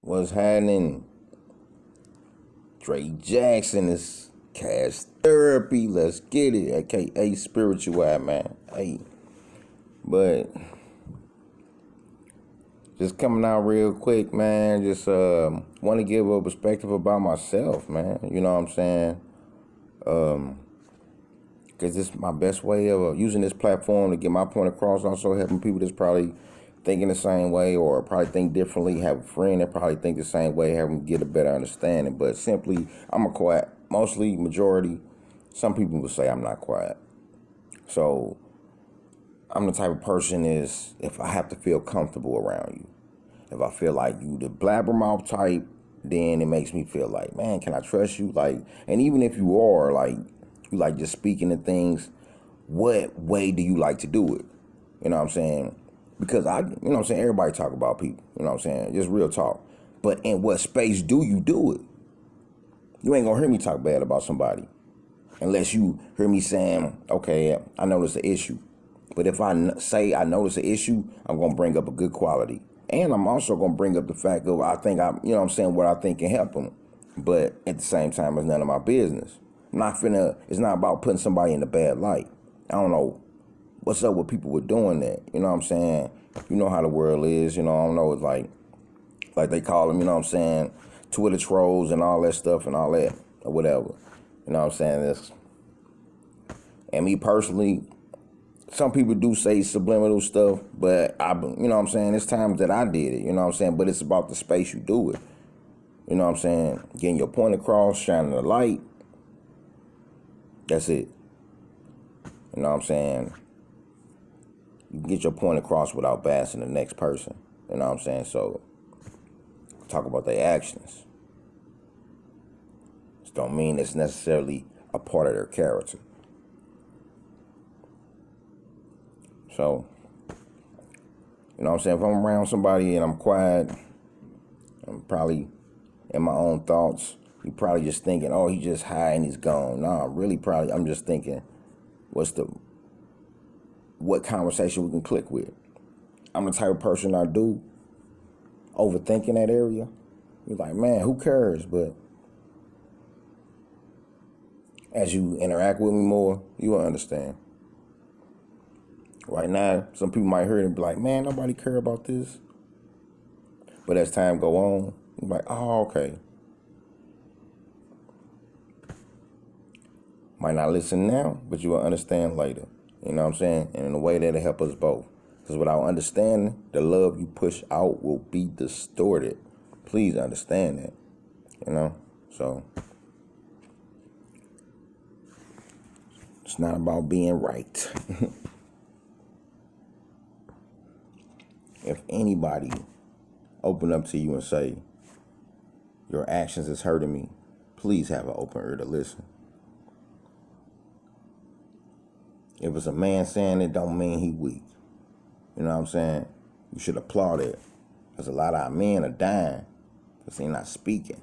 What's happening? Dre Jackson is Cash Therapy. Let's get it. AKA Spiritual, man. Hey. But just coming out real quick, man. Just want to give a perspective about myself, man. You know what I'm saying? Because this is my best way of using this platform to get my point across. Also helping people that's probably thinking the same way or probably think differently. Have a friend that probably think the same way. Have them get a better understanding. But simply, I'm a quiet, mostly, majority. Some people would say I'm not quiet. So I'm the type of person is if I have to feel comfortable around you. If I feel like you the blabbermouth type, then it makes me feel like, man, can I trust you? Like, and even if you are like, you like just speaking of things, what way do you like to do it? You know what I'm saying? Because you know what I'm saying, everybody talk about people, you know what I'm saying? Just real talk. But in what space do you do it? You ain't gonna hear me talk bad about somebody unless you hear me saying, okay, I notice an issue. But if I say I notice an issue, I'm gonna bring up a good quality. And I'm also gonna bring up the fact of you know what I'm saying, what I think can help them. But at the same time, it's none of my business. It's not about putting somebody in a bad light. I don't know what's up with people with doing that. You know what I'm saying? You know how the world is, you know, I don't know, it's like they call them, you know what I'm saying, Twitter trolls and all that stuff and all that, or whatever. You know what I'm saying? And me personally, some people do say subliminal stuff, but you know what I'm saying, it's times that I did it, you know what I'm saying, but it's about the space you do it. You know what I'm saying? Getting your point across, shining the light. That's it. You know what I'm saying? You can get your point across without bashing the next person. You know what I'm saying? So, talk about their actions. This don't mean it's necessarily a part of their character. So, you know what I'm saying? If I'm around somebody and I'm quiet, I'm probably in my own thoughts. You probably just thinking, oh, he's just high and he's gone. Nah, really probably I'm just thinking, what conversation we can click with. I'm the type of person I do overthinking that area. You're like, man, who cares? But as you interact with me more, you will understand. Right now, some people might hear it and be like, man, nobody care about this. But as time go on, you're like, oh, okay. Might not listen now, but you will understand later. You know what I'm saying? And in a way that'll help us both. Because without understanding, the love you push out will be distorted. Please understand that. You know? So, it's not about being right. If anybody open up to you and say, your actions is hurting me, please have an open ear to listen. If it's a man saying it, don't mean he weak. You know what I'm saying? You should applaud it. Because a lot of our men are dying because they're not speaking.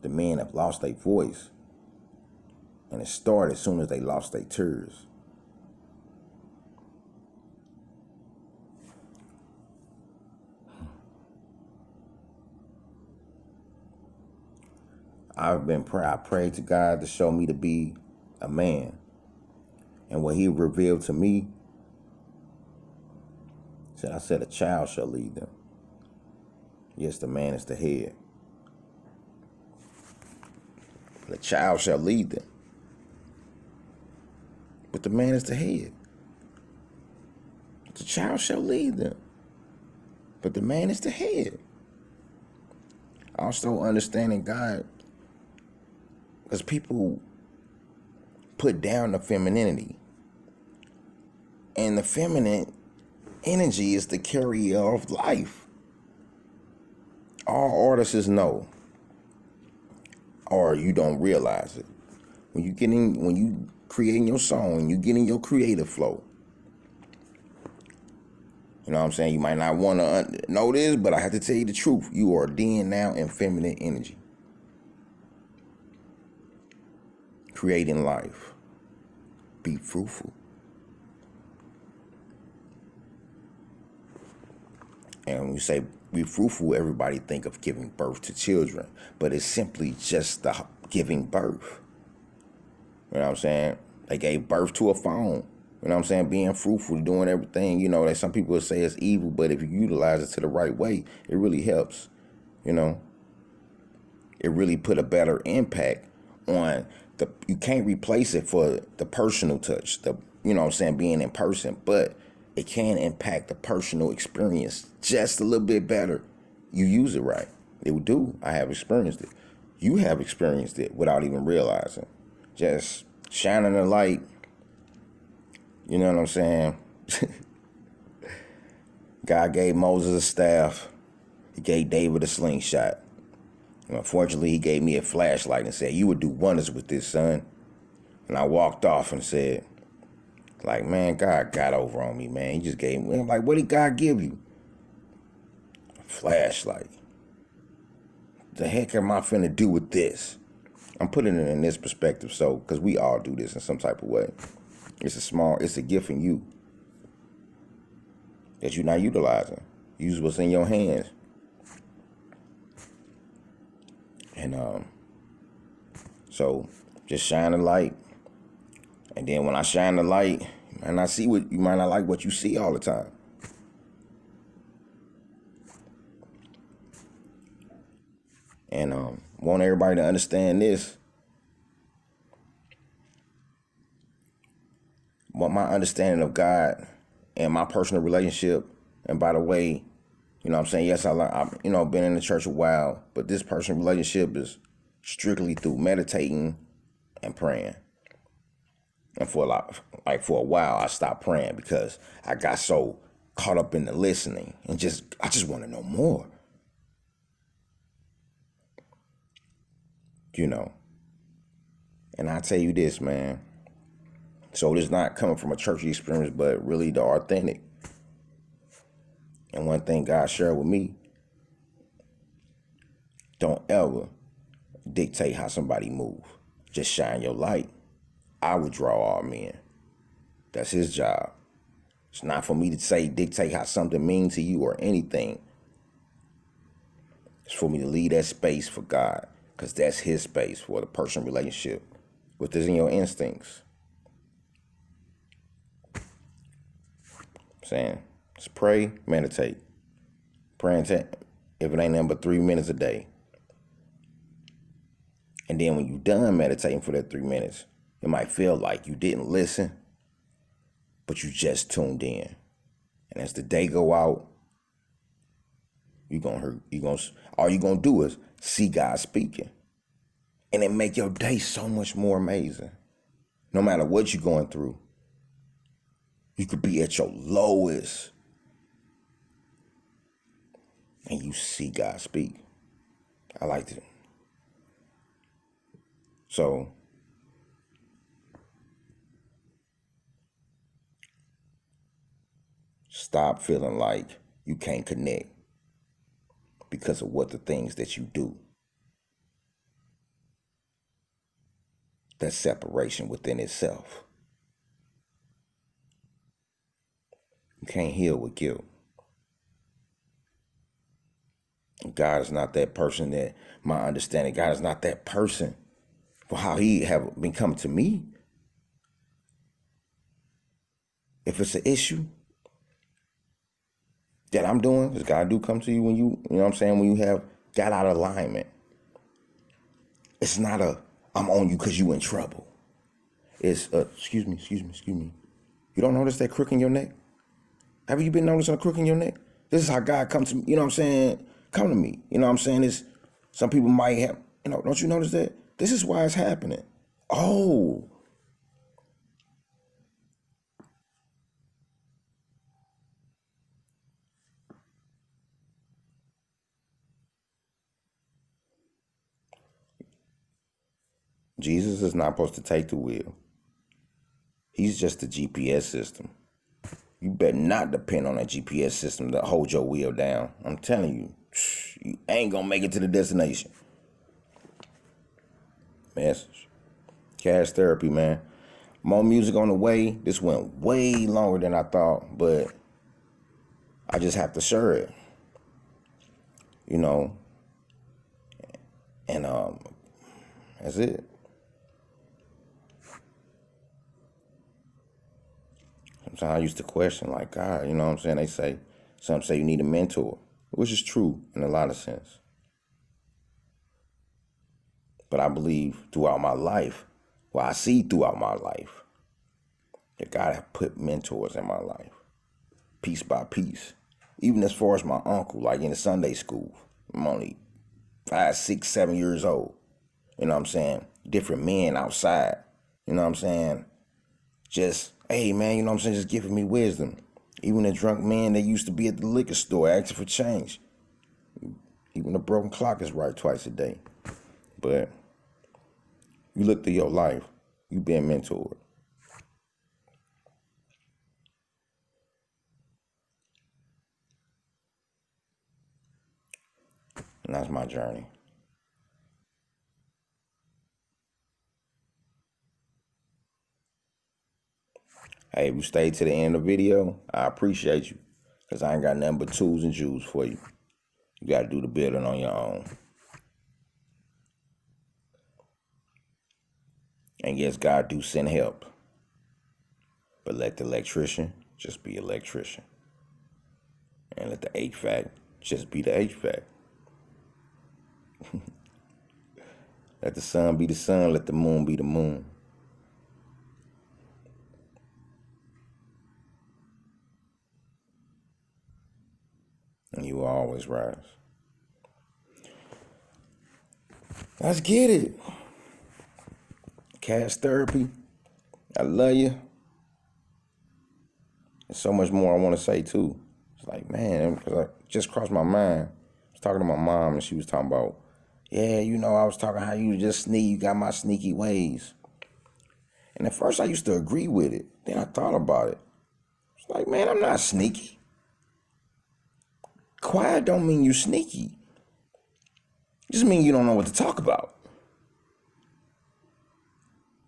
The men have lost their voice. And it started as soon as they lost their tears. I prayed to God to show me to be a man. And what he revealed to me, I said, a child shall lead them. Yes, the man is the head. The child shall lead them. But the man is the head. The child shall lead them. But the man is the head. Also understanding God, because people put down the femininity. And the feminine energy is the carrier of life. All artists know, or you don't realize it. When you creating your song, you get in your creative flow. You know what I'm saying? You might not want to know this, but I have to tell you the truth. You are then now in feminine energy. Creating life. Be fruitful. And when you say we fruitful, everybody think of giving birth to children, but it's simply just the giving birth. You know what I'm saying? They gave birth to a phone. You know what I'm saying? Being fruitful, doing everything, that some people would say is evil, but if you utilize it to the right way, it really helps. It really put a better impact on you can't replace it for the personal touch, being in person, but it can impact the personal experience just a little bit better. You use it right. It would do. I have experienced it. You have experienced it without even realizing. Just shining a light. You know what I'm saying? God gave Moses a staff. He gave David a slingshot. Unfortunately, he gave me a flashlight and said, "You would do wonders with this, son." And I walked off and said, man, God got over on me, man. He just gave me. I'm like, what did God give you? A flashlight. The heck am I finna do with this? I'm putting it in this perspective, because we all do this in some type of way. It's a gift in you that you're not utilizing. Use what's in your hands. And so just shine a light. And then when I shine the light, and I see what you might not like what you see all the time. And want everybody to understand this. What my understanding of God and my personal relationship, and by the way, I'm saying, yes, I've been in the church a while, but this personal relationship is strictly through meditating and praying. And for a while, I stopped praying because I got so caught up in the listening and I just want to know more. And I tell you this, man. So it's not coming from a churchy experience, but really the authentic. And one thing God shared with me, don't ever dictate how somebody move. Just shine your light. I would draw all men. That's his job. It's not for me to dictate how something means to you or anything. It's for me to leave that space for God, because that's his space for the personal relationship. What is in your instincts? Saying, just pray, meditate. Pray if it ain't nothing but 3 minutes a day. And then when you're done meditating for that 3 minutes, it might feel like you didn't listen, but you just tuned in. And as the day go out, all you're gonna do is see God speaking. And it make your day so much more amazing. No matter what you're going through. You could be at your lowest and you see God speak. I liked it. So stop feeling like you can't connect because of what the things that you do. That's separation within itself. You can't heal with guilt. God is not that person that my understanding. God is not that person for how he have been coming to me. If it's an issue that I'm doing, does God do come to you when you know what I'm saying, when you have got out of alignment? It's not I'm on you because you in trouble. It's excuse me. You don't notice that crook in your neck? Have you been noticing a crook in your neck? This is how God comes to me, you know what I'm saying? Come to me. You know what I'm saying? It's, some people might have, don't you notice that? This is why it's happening. Oh. Jesus is not supposed to take the wheel. He's just a GPS system. You better not depend on a GPS system to hold your wheel down. I'm telling you, you ain't gonna make it to the destination. Message. Cash therapy, man. More music on the way. This went way longer than I thought, but I just have to share it. you know, and that's it. Sometimes I used to question, like, God, you know what I'm saying? Some say you need a mentor, which is true in a lot of sense. But I believe throughout my life, well, I see throughout my life, that God have put mentors in my life, piece by piece. Even as far as my uncle, like in the Sunday school, I'm only 5, 6, 7 years old. You know what I'm saying? Different men outside. You know what I'm saying? Just, hey man, you know what I'm saying? Just giving me wisdom. Even the drunk man that used to be at the liquor store asking for change. Even a broken clock is right twice a day. But you look through your life, you been mentored. And that's my journey. Hey, if you stayed to the end of the video, I appreciate you. Because I ain't got nothing but tools and jewels for you. You got to do the building on your own. And yes, God do send help. But let the electrician just be electrician. And let the HVAC just be the HVAC. Let the sun be the sun. Let the moon be the moon. And you will always rise. Let's get it. Cast therapy. I love you. There's so much more I want to say too. It's like, man, because I just crossed my mind. I was talking to my mom and she was talking about, yeah, you know, I was talking how you just sneak, you got my sneaky ways. And at first I used to agree with it. Then I thought about it. It's like, man, I'm not sneaky. Quiet don't mean you sneaky. It just mean you don't know what to talk about.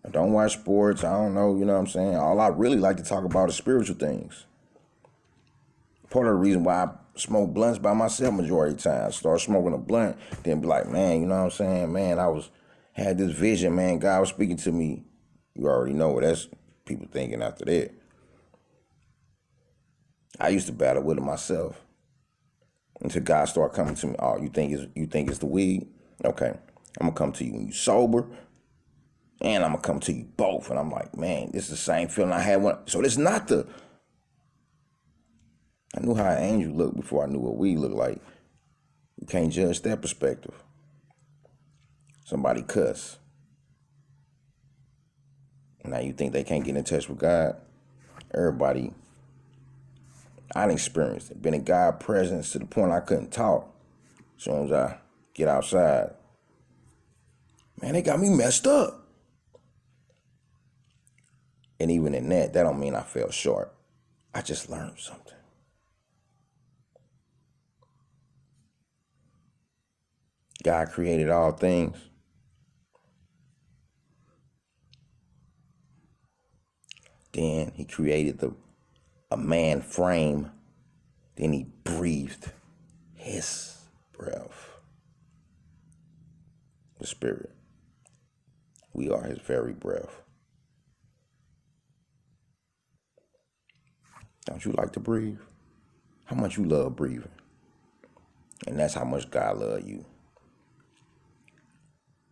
I don't watch sports. I don't know, you know what I'm saying? All I really like to talk about is spiritual things. Part of the reason why I smoke blunts by myself majority of the time. I start smoking a blunt, then be like, man, you know what I'm saying? Man, had this vision, man. God was speaking to me. You already know what that's people thinking after that. I used to battle with it myself until God started coming to me. Oh, you think it's the weed? Okay, I'm gonna come to you when you sober, and I'm gonna come to you both. And I'm like, man, this is the same feeling I had when. So this not the. I knew how an angel looked before I knew what weed looked like. You can't judge that perspective. Somebody cuss. Now you think they can't get in touch with God? Everybody. I done experienced it. Been in God's presence to the point I couldn't talk. As soon as I get outside. Man, they got me messed up. And even in that don't mean I fell short. I just learned something. God created all things. Then he created a man frame. Then he breathed his breath. The spirit. We are his very breath. Don't you like to breathe? How much you love breathing? And that's how much God loves you.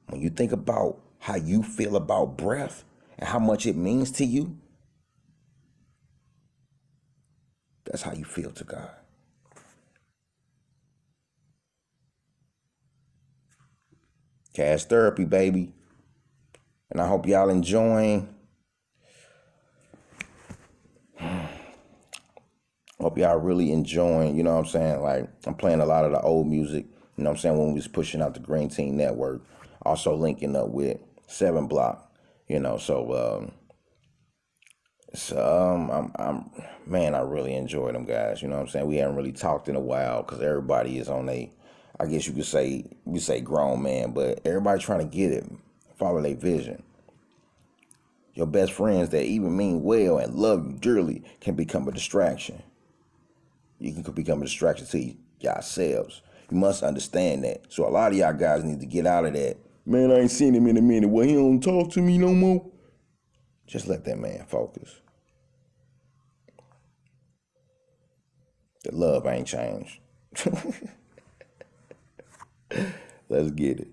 When you think about how you feel about breath and how much it means to you, that's how you feel to God. Cash therapy, baby. And I hope y'all enjoying. Hope y'all really enjoying, you know what I'm saying? Like, I'm playing a lot of the old music, you know what I'm saying, when we was pushing out the Green Team Network. Also linking up with 7 Block, you know, man, I really enjoy them guys, you know what I'm saying? We haven't really talked in a while because everybody is on I guess you could say, grown man, but everybody trying to get it, follow their vision. Your best friends that even mean well and love you dearly can become a distraction. You can become a distraction to yourselves. You must understand that. So a lot of y'all guys need to get out of that. Man, I ain't seen him in a minute. Well, he don't talk to me no more. Just let that man focus. The love ain't changed. Let's get it.